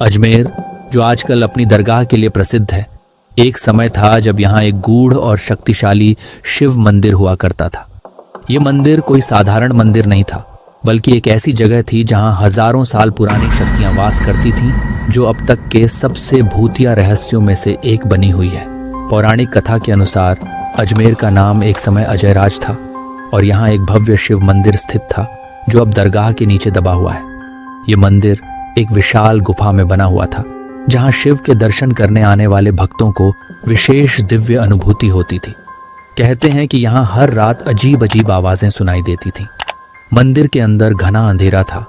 अजमेर, जो आजकल अपनी दरगाह के लिए प्रसिद्ध है, एक समय था जब यहाँ एक गूढ़ और शक्तिशाली शिव मंदिर हुआ करता था। ये मंदिर कोई साधारण मंदिर नहीं था, बल्कि एक ऐसी जगह थी जहाँ हजारों साल पुरानी शक्तियाँ वास करती थीं, जो अब तक के सबसे भूतिया रहस्यों में से एक बनी हुई है। पौराणिक कथा के अनुसार अजमेर का नाम एक समय अजयराज था और यहाँ एक भव्य शिव मंदिर स्थित था, जो अब दरगाह के नीचे दबा हुआ है। ये मंदिर एक विशाल गुफा में बना हुआ था, जहाँ शिव के दर्शन करने आने वाले भक्तों को विशेष दिव्य अनुभूति होती थी। कहते हैं कि यहाँ हर रात अजीब अजीब आवाजें सुनाई देती थीं। मंदिर के अंदर घना अंधेरा था,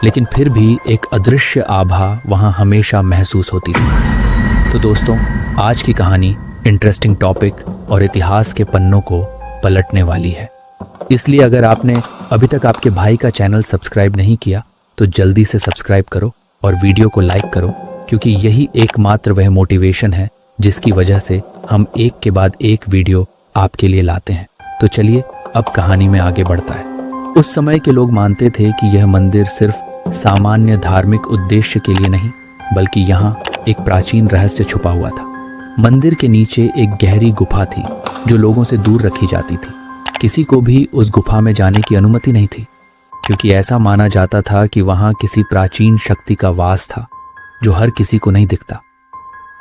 लेकिन फिर भी एक अदृश्य आभा वहाँ हमेशा महसूस होती थी। तो दोस्तों, आज की कहानी इंटरेस्टिंग टॉपिक और इतिहास के पन्नों को पलटने वाली है। इसलिए अगर आपने अभी तक आपके भाई का चैनल सब्सक्राइब नहीं किया तो जल्दी से सब्सक्राइब करो और वीडियो को लाइक करो, क्योंकि यही एकमात्र वह मोटिवेशन है जिसकी वजह से हम एक के बाद एक वीडियो आपके लिए लाते हैं। तो चलिए अब कहानी में आगे बढ़ता है। उस समय के लोग मानते थे कि यह मंदिर सिर्फ सामान्य धार्मिक उद्देश्य के लिए नहीं, बल्कि यहाँ एक प्राचीन रहस्य छुपा हुआ था। मंदिर के नीचे एक गहरी गुफा थी जो लोगों से दूर रखी जाती थी। किसी को भी उस गुफा में जाने की अनुमति नहीं थी, क्योंकि ऐसा माना जाता था कि वहां किसी प्राचीन शक्ति का वास था जो हर किसी को नहीं दिखता।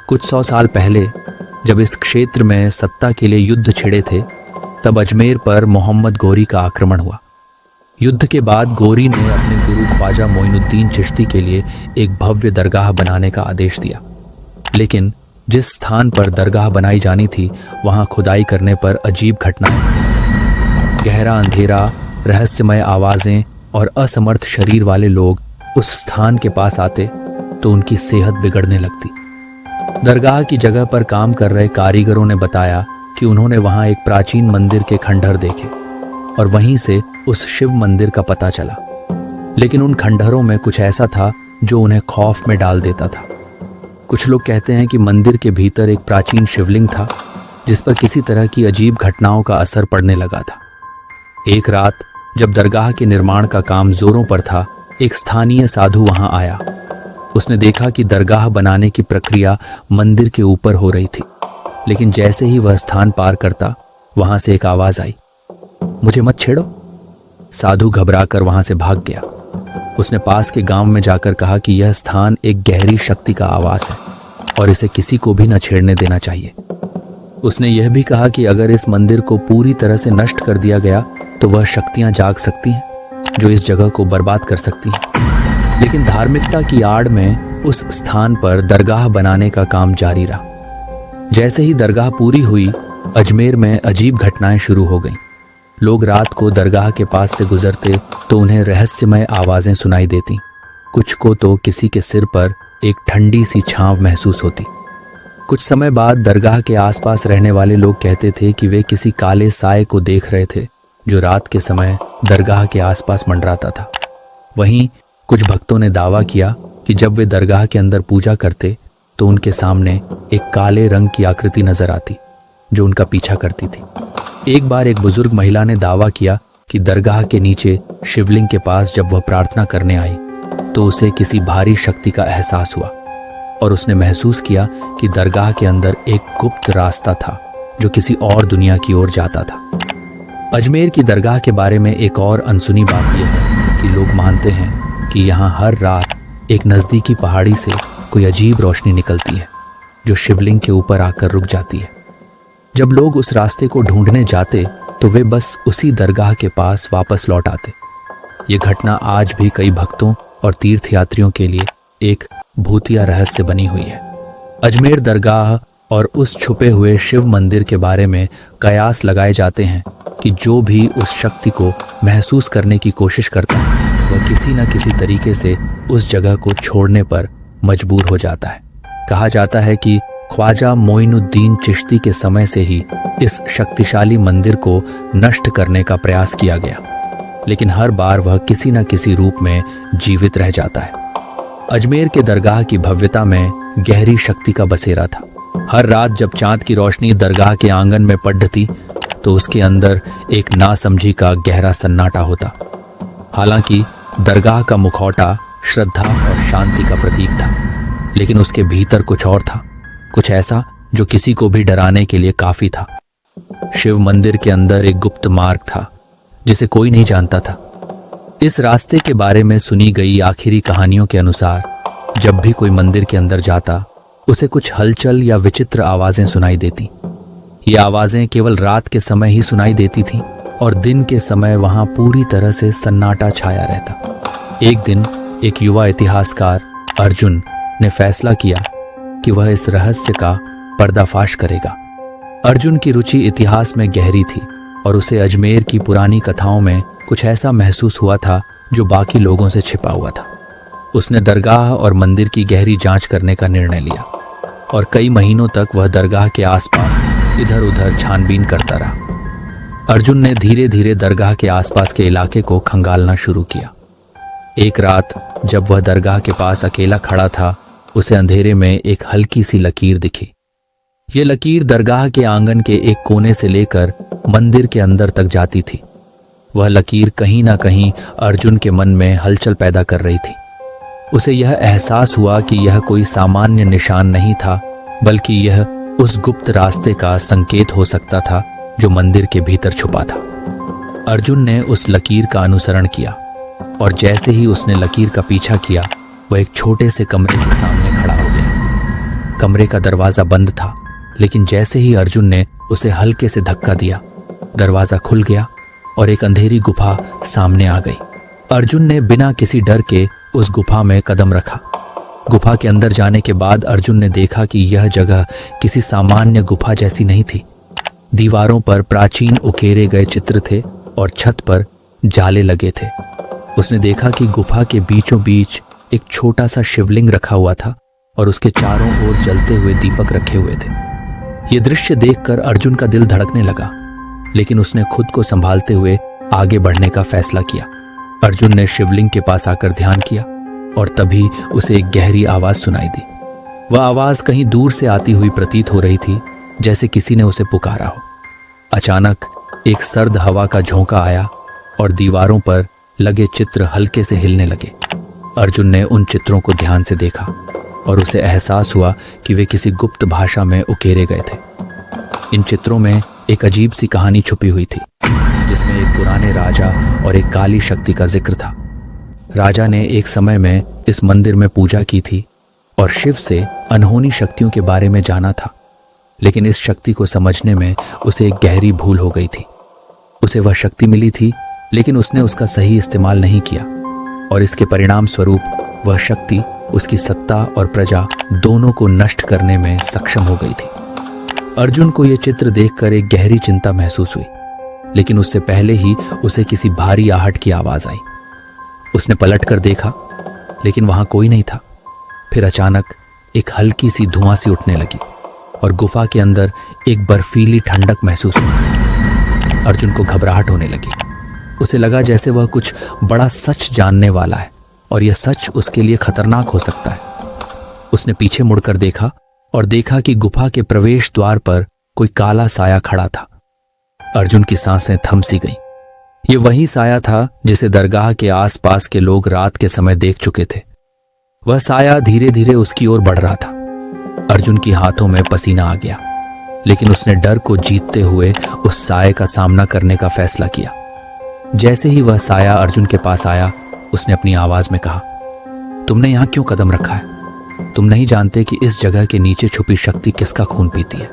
कुछ 100 साल पहले जब इस क्षेत्र में सत्ता के लिए युद्ध छिड़े थे, तब अजमेर पर मोहम्मद गोरी का आक्रमण हुआ। युद्ध के बाद गोरी ने अपने गुरु ख्वाजा मोइनुद्दीन चिश्ती के लिए एक भव्य दरगाह बनाने का आदेश दिया। लेकिन जिस स्थान पर दरगाह बनाई जानी थी, वहां खुदाई करने पर अजीब घटनाएं, गहरा अंधेरा, रहस्यमय आवाजें और असमर्थ शरीर वाले लोग उस स्थान के पास आते तो उनकी सेहत बिगड़ने लगती। दरगाह की जगह पर काम कर रहे कारीगरों ने बताया कि उन्होंने वहां एक प्राचीन मंदिर के खंडहर देखे और वहीं से उस शिव मंदिर का पता चला। लेकिन उन खंडहरों में कुछ ऐसा था जो उन्हें खौफ में डाल देता था। कुछ लोग कहते हैं कि मंदिर के भीतर एक प्राचीन शिवलिंग था, जिस पर किसी तरह की अजीब घटनाओं का असर पड़ने लगा था। एक रात जब दरगाह के निर्माण का काम जोरों पर था, एक स्थानीय साधु वहां आया। उसने देखा कि दरगाह बनाने की प्रक्रिया मंदिर के ऊपर हो रही थी, लेकिन जैसे ही वह स्थान पार करता, वहां से एक आवाज आई, मुझे मत छेड़ो। साधु घबराकर वहां से भाग गया। उसने पास के गांव में जाकर कहा कि यह स्थान एक गहरी शक्ति का आवास है और इसे किसी को भी न छेड़ने देना चाहिए। उसने यह भी कहा कि अगर इस मंदिर को पूरी तरह से नष्ट कर दिया गया तो वह शक्तियां जाग सकती हैं जो इस जगह को बर्बाद कर सकती हैं। लेकिन धार्मिकता की आड़ में उस स्थान पर दरगाह बनाने का काम जारी रहा। जैसे ही दरगाह पूरी हुई, अजमेर में अजीब घटनाएं शुरू हो गईं। लोग रात को दरगाह के पास से गुजरते तो उन्हें रहस्यमय आवाजें सुनाई देती। कुछ को तो किसी के सिर पर एक ठंडी सी छांव महसूस होती। कुछ समय बाद दरगाह के आसपास रहने वाले लोग कहते थे कि वे किसी काले साए को देख रहे थे जो रात के समय दरगाह के आसपास मंडराता था। वहीं कुछ भक्तों ने दावा किया कि जब वे दरगाह के अंदर पूजा करते तो उनके सामने एक काले रंग की आकृति नजर आती जो उनका पीछा करती थी। एक बार एक बुजुर्ग महिला ने दावा किया कि दरगाह के नीचे शिवलिंग के पास जब वह प्रार्थना करने आई तो उसे किसी भारी शक्ति का एहसास हुआ और उसने महसूस किया कि दरगाह के अंदर एक गुप्त रास्ता था जो किसी और दुनिया की ओर जाता था। अजमेर की दरगाह के बारे में एक और अनसुनी बात यह है कि लोग मानते हैं कि यहाँ हर रात एक नज़दीकी पहाड़ी से कोई अजीब रोशनी निकलती है जो शिवलिंग के ऊपर आकर रुक जाती है। जब लोग उस रास्ते को ढूंढने जाते तो वे बस उसी दरगाह के पास वापस लौट आते। ये घटना आज भी कई भक्तों और तीर्थयात्रियों के लिए एक भूतिया रहस्य बनी हुई है। अजमेर दरगाह और उस छुपे हुए शिव मंदिर के बारे में कयास लगाए जाते हैं कि जो भी उस शक्ति को महसूस करने की कोशिश करता है, वह किसी न किसी तरीके से उस जगह को छोड़ने पर मजबूर हो जाता है। कहा जाता है कि ख्वाजा मोइनुद्दीन चिश्ती के समय से ही इस शक्तिशाली मंदिर को नष्ट करने का प्रयास किया गया, लेकिन हर बार वह किसी न किसी रूप में जीवित रह जाता है। अजमेर के दरगाह की भव्यता में गहरी शक्ति का बसेरा था। हर रात जब चांद की रोशनी दरगाह के आंगन में पड़ती तो उसके अंदर एक नासमझी का गहरा सन्नाटा होता। हालांकि दरगाह का मुखौटा श्रद्धा और शांति का प्रतीक था, लेकिन उसके भीतर कुछ और था, कुछ ऐसा जो किसी को भी डराने के लिए काफी था। शिव मंदिर के अंदर एक गुप्त मार्ग था जिसे कोई नहीं जानता था। इस रास्ते के बारे में सुनी गई आखिरी कहानियों के अनुसार जब भी कोई मंदिर के अंदर जाता उसे कुछ हलचल या विचित्र आवाजें सुनाई देती। ये आवाजें केवल रात के समय ही सुनाई देती थीं और दिन के समय वहां पूरी तरह से सन्नाटा छाया रहता। एक दिन एक युवा इतिहासकार अर्जुन ने फैसला किया कि वह इस रहस्य का पर्दाफाश करेगा। अर्जुन की रुचि इतिहास में गहरी थी और उसे अजमेर की पुरानी कथाओं में कुछ ऐसा महसूस हुआ था जो बाकी लोगों से छिपा हुआ था। उसने दरगाह और मंदिर की गहरी जांच करने का निर्णय लिया और कई महीनों तक वह दरगाह के आसपास इधर उधर छानबीन करता रहा। अर्जुन ने धीरे धीरे दरगाह के आसपास के इलाके को खंगालना शुरू किया। एक रात जब वह दरगाह के पास अकेला खड़ा था, उसे अंधेरे में एक हल्की सी लकीर दिखी। यह लकीर दरगाह के आंगन के एक कोने से लेकर मंदिर के अंदर तक जाती थी। वह लकीर कहीं ना कहीं अर्जुन के मन में हलचल पैदा कर रही थी। उसे यह एहसास हुआ कि यह कोई सामान्य निशान नहीं था, बल्कि यह उस गुप्त रास्ते का संकेत हो सकता था जो मंदिर के भीतर छुपा था। अर्जुन ने उस लकीर का अनुसरण किया और जैसे ही उसने लकीर का पीछा किया, वह एक छोटे से कमरे के सामने खड़ा हो गया। कमरे का दरवाजा बंद था, लेकिन जैसे ही अर्जुन ने उसे हल्के से धक्का दिया, दरवाजा खुल गया और एक अंधेरी गुफा सामने आ गई। अर्जुन ने बिना किसी डर के उस गुफा में कदम रखा। गुफा के अंदर जाने के बाद अर्जुन ने देखा कि यह जगह किसी सामान्य गुफा जैसी नहीं थी। दीवारों पर प्राचीन उकेरे गए चित्र थे और छत पर जाले लगे थे। उसने देखा कि गुफा के बीचों बीच एक छोटा सा शिवलिंग रखा हुआ था और उसके चारों ओर जलते हुए दीपक रखे हुए थे। यह दृश्य देखकर अर्जुन का दिल धड़कने लगा, लेकिन उसने खुद को संभालते हुए आगे बढ़ने का फैसला किया। अर्जुन ने शिवलिंग के पास आकर ध्यान किया और तभी उसे एक गहरी आवाज सुनाई दी। वह आवाज कहीं दूर से आती हुई प्रतीत हो रही थी, जैसे किसी ने उसे पुकारा हो। अचानक एक सर्द हवा का झोंका आया और दीवारों पर लगे चित्र हल्के से हिलने लगे। अर्जुन ने उन चित्रों को ध्यान से देखा और उसे एहसास हुआ कि वे किसी गुप्त भाषा में उकेरे गए थे। इन चित्रों में एक अजीब सी कहानी छुपी हुई थी, जिसमें एक पुराने राजा और एक काली शक्ति का जिक्र था। राजा ने एक समय में इस मंदिर में पूजा की थी और शिव से अनहोनी शक्तियों के बारे में जाना था, लेकिन इस शक्ति को समझने में उसे एक गहरी भूल हो गई थी। उसे वह शक्ति मिली थी, लेकिन उसने उसका सही इस्तेमाल नहीं किया और इसके परिणाम स्वरूप वह शक्ति उसकी सत्ता और प्रजा दोनों को नष्ट करने में सक्षम हो गई थी। अर्जुन को यह चित्र देखकर एक गहरी चिंता महसूस हुई, लेकिन उससे पहले ही उसे किसी भारी आहट की आवाज आई। उसने पलटकर देखा, लेकिन वहां कोई नहीं था। फिर अचानक एक हल्की सी धुआं सी उठने लगी और गुफा के अंदर एक बर्फीली ठंडक महसूस होने लगी। अर्जुन को घबराहट होने लगी। उसे लगा जैसे वह कुछ बड़ा सच जानने वाला है और यह सच उसके लिए खतरनाक हो सकता है। उसने पीछे मुड़कर देखा और देखा कि गुफा के प्रवेश द्वार पर कोई काला साया खड़ा था। अर्जुन की सांसें थम सी गईं। ये वही साया था जिसे दरगाह के आसपास के लोग रात के समय देख चुके थे। वह साया धीरे धीरे उसकी ओर बढ़ रहा था। अर्जुन की हाथों में पसीना आ गया, लेकिन उसने डर को जीतते हुए उस साये का सामना करने का फैसला किया। जैसे ही वह साया अर्जुन के पास आया, उसने अपनी आवाज में कहा, तुमने यहां क्यों कदम रखा है? तुम नहीं जानते कि इस जगह के नीचे छुपी शक्ति किसका खून पीती है?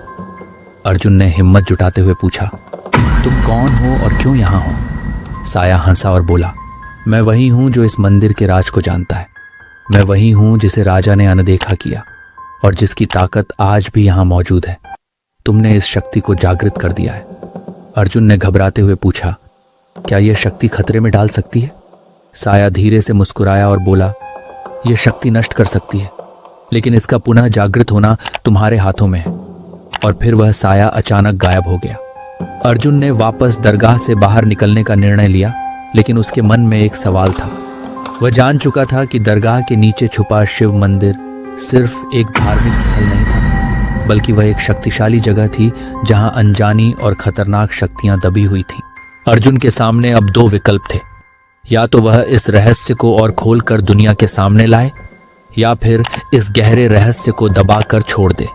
अर्जुन ने हिम्मत जुटाते हुए पूछा, तुम कौन हो और क्यों यहां हो? साया हंसा और बोला, मैं वही हूं जो इस मंदिर के राज को जानता है। मैं वही हूं जिसे राजा ने अनदेखा किया और जिसकी ताकत आज भी यहां मौजूद है। तुमने इस शक्ति को जागृत कर दिया है। अर्जुन ने घबराते हुए पूछा, क्या यह शक्ति खतरे में डाल सकती है? साया धीरे से मुस्कुराया और बोला, यह शक्ति नष्ट कर सकती है, लेकिन इसका पुनः जागृत होना तुम्हारे हाथों में है। और फिर वह साया अचानक गायब हो गया। अर्जुन ने वापस दरगाह से बाहर निकलने का निर्णय लिया, लेकिन उसके मन में एक सवाल था। वह जान चुका था कि दरगाह के नीचे छुपा शिव मंदिर सिर्फ एक धार्मिक स्थल नहीं था, बल्कि वह एक शक्तिशाली जगह थी जहां अनजानी और खतरनाक शक्तियां दबी हुई थीं। अर्जुन के सामने अब दो विकल्प थे। या तो वह इस रहस्य को और खोलकर दुनिया के सामने लाए, या फिर इस गहरे रहस्य को दबाकर छोड़ दे।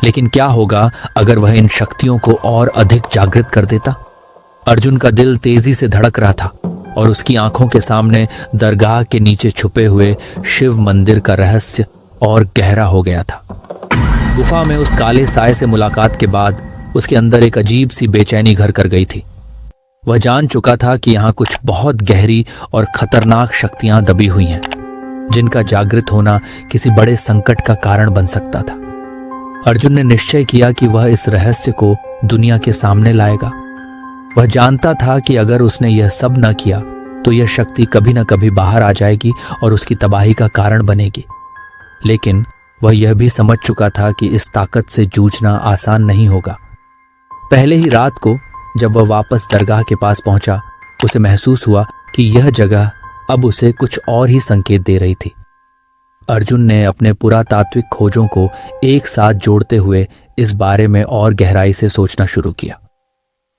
लेकिन क्या होगा अगर वह इन शक्तियों को और अधिक जागृत कर देता? अर्जुन का दिल तेजी से धड़क रहा था और उसकी आंखों के सामने दरगाह के नीचे छुपे हुए शिव मंदिर का रहस्य और गहरा हो गया था। गुफा में उस काले साए से मुलाकात के बाद उसके अंदर एक अजीब सी बेचैनी घर कर गई थी। वह जान चुका था कि यहाँ कुछ बहुत गहरी और खतरनाक शक्तियां दबी हुई हैं, जिनका जागृत होना किसी बड़े संकट का कारण बन सकता था। अर्जुन ने निश्चय किया कि वह इस रहस्य को दुनिया के सामने लाएगा। वह जानता था कि अगर उसने यह सब न किया तो यह शक्ति कभी न कभी बाहर आ जाएगी और उसकी तबाही का कारण बनेगी। लेकिन वह यह भी समझ चुका था कि इस ताकत से जूझना आसान नहीं होगा। पहले ही रात को जब वह वापस दरगाह के पास पहुंचा, उसे महसूस हुआ कि यह जगह अब उसे कुछ और ही संकेत दे रही थी। अर्जुन ने अपने पुरातात्विक खोजों को एक साथ जोड़ते हुए इस बारे में और गहराई से सोचना शुरू किया।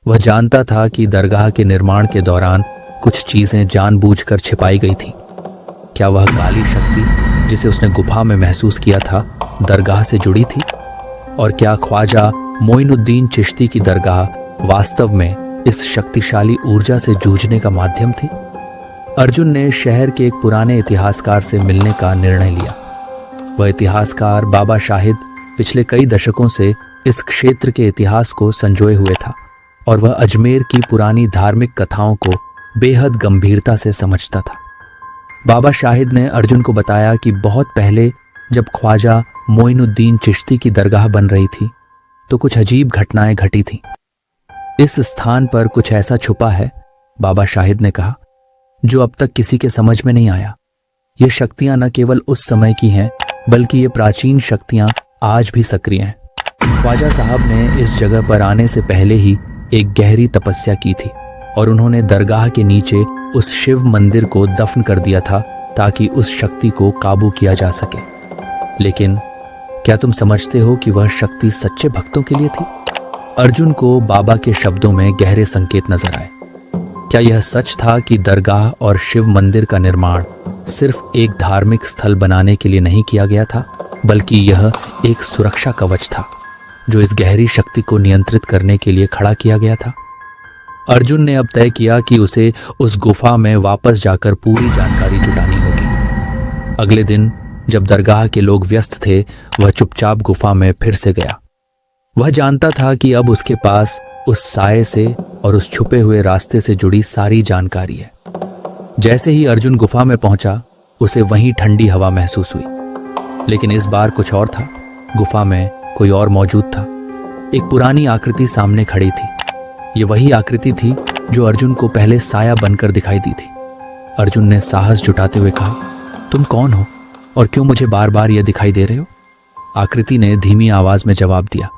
वह जानता था कि दरगाह के निर्माण के दौरान कुछ चीजें जानबूझकर छिपाई गई थीं। क्या वह काली शक्ति जिसे उसने गुफा में महसूस किया था दरगाह से जुड़ी थी? और क्या ख्वाजा मोइनुद्दीन चिश्ती की दरगाह वास्तव में इस शक्तिशाली ऊर्जा से जूझने का माध्यम थी? अर्जुन ने शहर के एक पुराने इतिहासकार से मिलने का निर्णय लिया। वह इतिहासकार बाबा शाहिद पिछले कई दशकों से इस क्षेत्र के इतिहास को संजोए हुए था और वह अजमेर की पुरानी धार्मिक कथाओं को बेहद गंभीरता से समझता था। बाबा शाहिद ने अर्जुन को बताया कि बहुत पहले जब ख्वाजा मोइनुद्दीन चिश्ती की दरगाह बन रही थी तो कुछ अजीब घटनाएं घटी थीं। इस स्थान पर कुछ ऐसा छुपा है, बाबा शाहिद ने कहा, जो अब तक किसी के समझ में नहीं आया। ये शक्तियां न केवल उस समय की हैं, बल्कि ये प्राचीन शक्तियां आज भी सक्रिय हैं। ख्वाजा साहब ने इस जगह पर आने से पहले ही एक गहरी तपस्या की थी और उन्होंने दरगाह के नीचे उस शिव मंदिर को दफन कर दिया था ताकि उस शक्ति को काबू किया जा सके। लेकिन क्या तुम समझते हो कि वह शक्ति सच्चे भक्तों के लिए थी? अर्जुन को बाबा के शब्दों में गहरे संकेत नजर आए। क्या यह सच था कि दरगाह और शिव मंदिर का निर्माण सिर्फ एक धार्मिक स्थल बनाने के लिए नहीं किया गया था, बल्कि यह एक सुरक्षा कवच था जो इस गहरी शक्ति को नियंत्रित करने के लिए खड़ा किया गया था? अर्जुन ने अब तय किया कि उसे उस गुफा में वापस जाकर पूरी जानकारी जुटानी होगी। अगले दिन जब दरगाह के लोग व्यस्त थे, वह चुपचाप गुफा में फिर से गया। वह जानता था कि अब उसके पास उस साए से और उस छुपे हुए रास्ते से जुड़ी सारी जानकारी है। जैसे ही अर्जुन गुफा में पहुंचा, उसे वहीं ठंडी हवा महसूस हुई। लेकिन इस बार कुछ और था। गुफा में कोई और मौजूद था। एक पुरानी आकृति सामने खड़ी थी। ये वही आकृति थी जो अर्जुन को पहले साया बनकर दिखाई दी थी। अर्जुन ने साहस जुटाते हुए कहा, तुम कौन हो और क्यों मुझे बार बार यह दिखाई दे रहे हो? आकृति ने धीमी आवाज में जवाब दिया,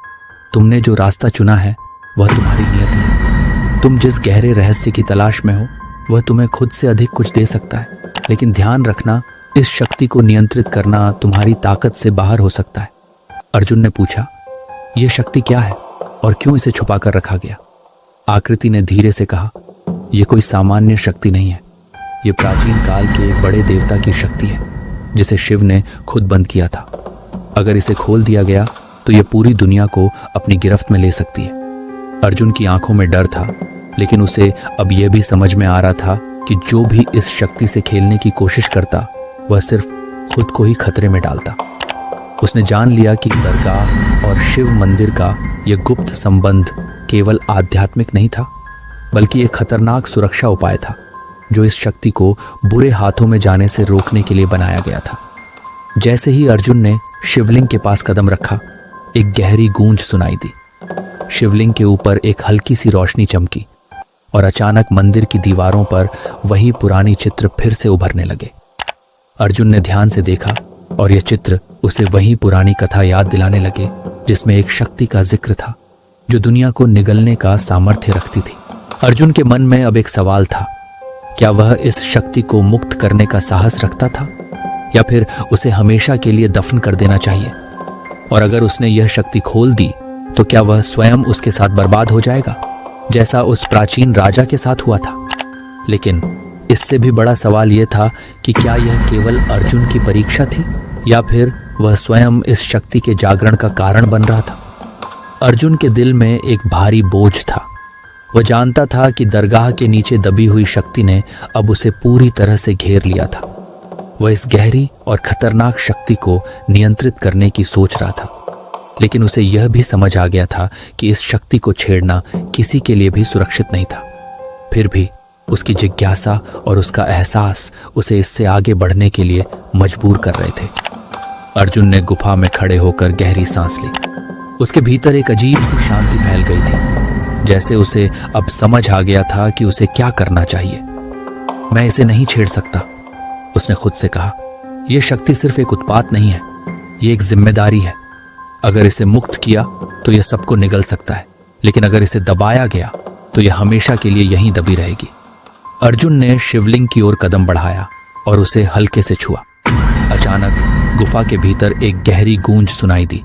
तुमने जो रास्ता चुना है वह तुम्हारी नियति है। तुम जिस गहरे रहस्य की तलाश में हो वह तुम्हें खुद से अधिक कुछ दे सकता है, लेकिन ध्यान रखना, इस शक्ति को नियंत्रित करना तुम्हारी ताकत से बाहर हो सकता है। अर्जुन ने पूछा, यह शक्ति क्या है और क्यों इसे छुपा कर रखा गया? आकृति ने धीरे से कहा, यह कोई सामान्य शक्ति नहीं है। यह प्राचीन काल के एक बड़े देवता की शक्ति है जिसे शिव ने खुद बंद किया था। अगर इसे खोल दिया गया तो यह पूरी दुनिया को अपनी गिरफ्त में ले सकती है। अर्जुन की आंखों में डर था, लेकिन उसे अब यह भी समझ में आ रहा था कि जो भी इस शक्ति से खेलने की कोशिश करता वह सिर्फ खुद को ही खतरे में डालता। उसने जान लिया कि दरगाह और शिव मंदिर का यह गुप्त संबंध केवल आध्यात्मिक नहीं था, बल्कि एक खतरनाक सुरक्षा उपाय था जो इस शक्ति को बुरे हाथों में जाने से रोकने के लिए बनाया गया था। जैसे ही अर्जुन ने शिवलिंग के पास कदम रखा, एक गहरी गूंज सुनाई दी। शिवलिंग के ऊपर एक हल्की सी रोशनी चमकी और अचानक मंदिर की दीवारों पर वही पुरानी चित्र फिर से उभरने लगे। अर्जुन ने ध्यान से देखा और यह चित्र उसे वही पुरानी कथा याद दिलाने लगे जिसमें एक शक्ति का जिक्र था जो दुनिया को निगलने का सामर्थ्य रखती थी। अर्जुन के मन में अब एक सवाल था, क्या वह इस शक्ति को मुक्त करने का साहस रखता था या फिर उसे हमेशा के लिए दफन कर देना चाहिए? और अगर उसने यह शक्ति खोल दी तो क्या वह स्वयं उसके साथ बर्बाद हो जाएगा, जैसा उस प्राचीन राजा के साथ हुआ था? लेकिन इससे भी बड़ा सवाल यह था कि क्या यह केवल अर्जुन की परीक्षा थी या फिर वह स्वयं इस शक्ति के जागरण का कारण बन रहा था। अर्जुन के दिल में एक भारी बोझ था। वह जानता था कि दरगाह के नीचे दबी हुई शक्ति ने अब उसे पूरी तरह से घेर लिया था। वह इस गहरी और खतरनाक शक्ति को नियंत्रित करने की सोच रहा था, लेकिन उसे यह भी समझ आ गया था कि इस शक्ति को छेड़ना किसी के लिए भी सुरक्षित नहीं था। फिर भी उसकी जिज्ञासा और उसका एहसास उसे इससे आगे बढ़ने के लिए मजबूर कर रहे थे। अर्जुन ने गुफा में खड़े होकर गहरी सांस ली। उसके भीतर एक अजीब सी शांति फैल गई थी, जैसे उसे अब समझ आ गया था कि उसे क्या करना चाहिए। मैं इसे नहीं छेड़ सकता, उसने खुद से कहा। यह शक्ति सिर्फ एक उत्पात नहीं है, ये एक जिम्मेदारी है। अगर इसे मुक्त किया तो यह सबको निगल सकता है, लेकिन अगर इसे दबाया गया तो यह हमेशा के लिए यहीं दबी रहेगी। अर्जुन ने शिवलिंग की ओर कदम बढ़ाया और उसे हल्के से छुआ। अचानक गुफा के भीतर एक गहरी गूंज सुनाई दी,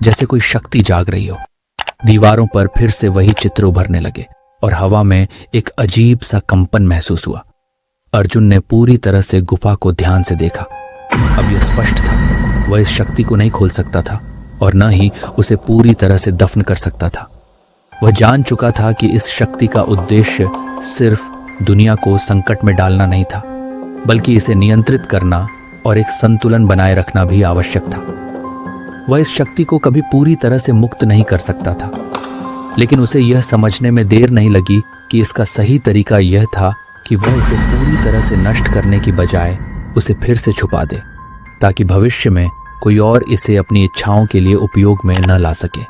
जैसे कोई शक्ति जाग रही हो। दीवारों पर फिर से वही चित्र उभरने लगे और हवा में एक अजीब सा कंपन महसूस हुआ। अर्जुन ने पूरी तरह से गुफा को ध्यान से देखा। अब यह स्पष्ट था, वह इस शक्ति को नहीं खोल सकता था और न ही उसे पूरी तरह से दफन कर सकता था। वह जान चुका था कि इस शक्ति का उद्देश्य सिर्फ दुनिया को संकट में डालना नहीं था, बल्कि इसे नियंत्रित करना और एक संतुलन बनाए रखना भी आवश्यक था। वह इस शक्ति को कभी पूरी तरह से मुक्त नहीं कर सकता था, लेकिन उसे यह समझने में देर नहीं लगी कि इसका सही तरीका यह था कि वह इसे पूरी तरह से नष्ट करने की बजाय उसे फिर से छुपा दे, ताकि भविष्य में कोई और इसे अपनी इच्छाओं के लिए उपयोग में न ला सके।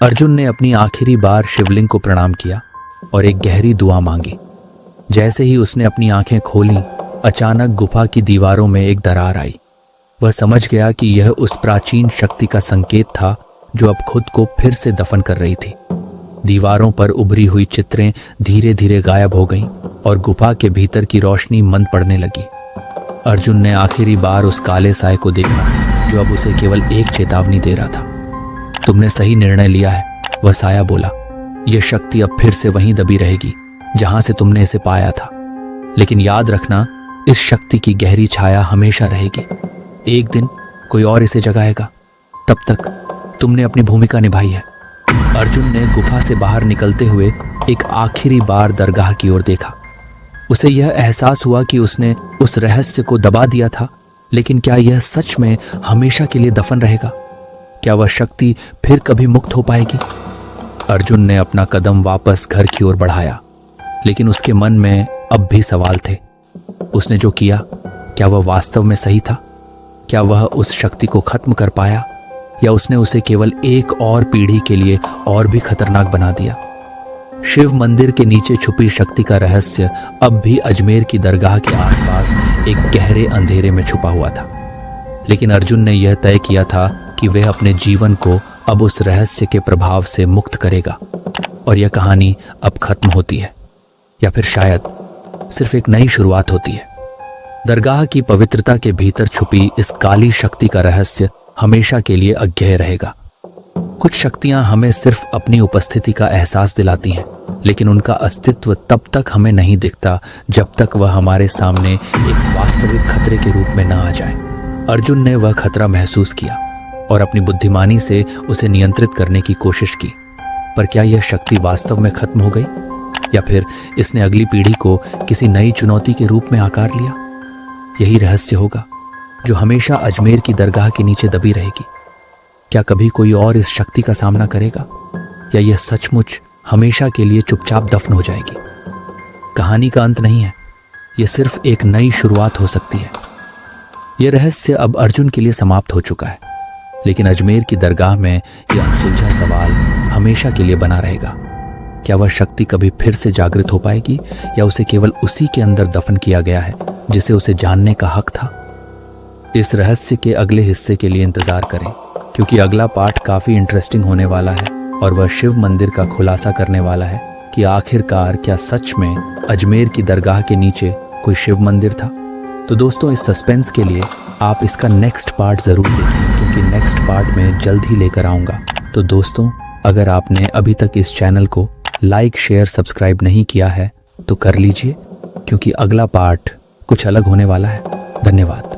अर्जुन ने अपनी आखिरी बार शिवलिंग को प्रणाम किया और एक गहरी दुआ मांगी। जैसे ही उसने अपनी आंखें खोलीं, अचानक गुफा की दीवारों में एक दरार आई। वह समझ गया कि यह उस प्राचीन शक्ति का संकेत था जो अब खुद को फिर से दफन कर रही थी। दीवारों पर उभरी हुई चित्रें धीरे धीरे गायब हो गईं और गुफा के भीतर की रोशनी मंद पड़ने लगी। अर्जुन ने आखिरी बार उस काले साए को देखा जो अब उसे केवल एक चेतावनी दे रहा था। तुमने सही निर्णय लिया है, वह साया बोला। यह शक्ति अब फिर से वहीं दबी रहेगी जहां से तुमने इसे पाया था, लेकिन याद रखना, इस शक्ति की गहरी छाया हमेशा रहेगी। एक दिन कोई और इसे जगाएगा, तब तक तुमने अपनी भूमिका निभाई है। अर्जुन ने गुफा से बाहर निकलते हुए एक आखिरी बार दरगाह की ओर देखा। उसे यह एहसास हुआ कि उसने उस रहस्य को दबा दिया था, लेकिन क्या यह सच में हमेशा के लिए दफन रहेगा? क्या वह शक्ति फिर कभी मुक्त हो पाएगी? अर्जुन ने अपना कदम वापस घर की ओर बढ़ाया, लेकिन उसके मन में अब भी सवाल थे। उसने जो किया, क्या वह वास्तव में सही था? क्या वह उस शक्ति को खत्म कर पाया, या उसने उसे केवल एक और पीढ़ी के लिए और भी खतरनाक बना दिया? शिव मंदिर के नीचे छुपी शक्ति का रहस्य अब भी अजमेर की दरगाह के आसपास एक गहरे अंधेरे में छुपा हुआ था, लेकिन अर्जुन ने यह तय किया था कि वह अपने जीवन को अब उस रहस्य के प्रभाव से मुक्त करेगा। और यह कहानी अब खत्म होती है, या फिर शायद सिर्फ एक नई शुरुआत होती है। दरगाह की पवित्रता के भीतर छुपी इस काली शक्ति का रहस्य हमेशा के लिए अज्ञेय रहेगा। कुछ शक्तियां हमें सिर्फ अपनी उपस्थिति का एहसास दिलाती हैं, लेकिन उनका अस्तित्व तब तक हमें नहीं दिखता जब तक वह हमारे सामने एक वास्तविक खतरे के रूप में न आ जाए। अर्जुन ने वह खतरा महसूस किया और अपनी बुद्धिमानी से उसे नियंत्रित करने की कोशिश की। पर क्या यह शक्ति वास्तव में खत्म हो गई, या फिर इसने अगली पीढ़ी को किसी नई चुनौती के रूप में आकार लिया? यही रहस्य होगा जो हमेशा अजमेर की दरगाह के नीचे दबी रहेगी। क्या कभी कोई और इस शक्ति का सामना करेगा, या यह सचमुच हमेशा के लिए चुपचाप दफन हो जाएगी? कहानी का अंत नहीं है, यह सिर्फ एक नई शुरुआत हो सकती है। यह रहस्य अब अर्जुन के लिए समाप्त हो चुका है, लेकिन अजमेर की दरगाह में यह अनसुलझा सवाल हमेशा के लिए बना रहेगा। क्या वह शक्ति कभी फिर से जागृत हो पाएगी, या उसे केवल उसी के अंदर दफन किया गया है जिसे उसे जानने का हक था? इस रहस्य के अगले हिस्से के लिए इंतजार करें, क्योंकि अगला पार्ट काफी इंटरेस्टिंग होने वाला है और वह शिव मंदिर का खुलासा करने वाला है कि आखिरकार क्या सच में अजमेर की दरगाह के नीचे कोई शिव मंदिर था। तो दोस्तों, इस सस्पेंस के लिए आप इसका नेक्स्ट पार्ट जरूर देखें, क्योंकि नेक्स्ट पार्ट में जल्द ही लेकर आऊंगा। तो दोस्तों, अगर आपने अभी तक इस चैनल को लाइक, शेयर, सब्सक्राइब नहीं किया है तो कर लीजिए क्योंकि अगला पार्ट कुछ अलग होने वाला है। धन्यवाद।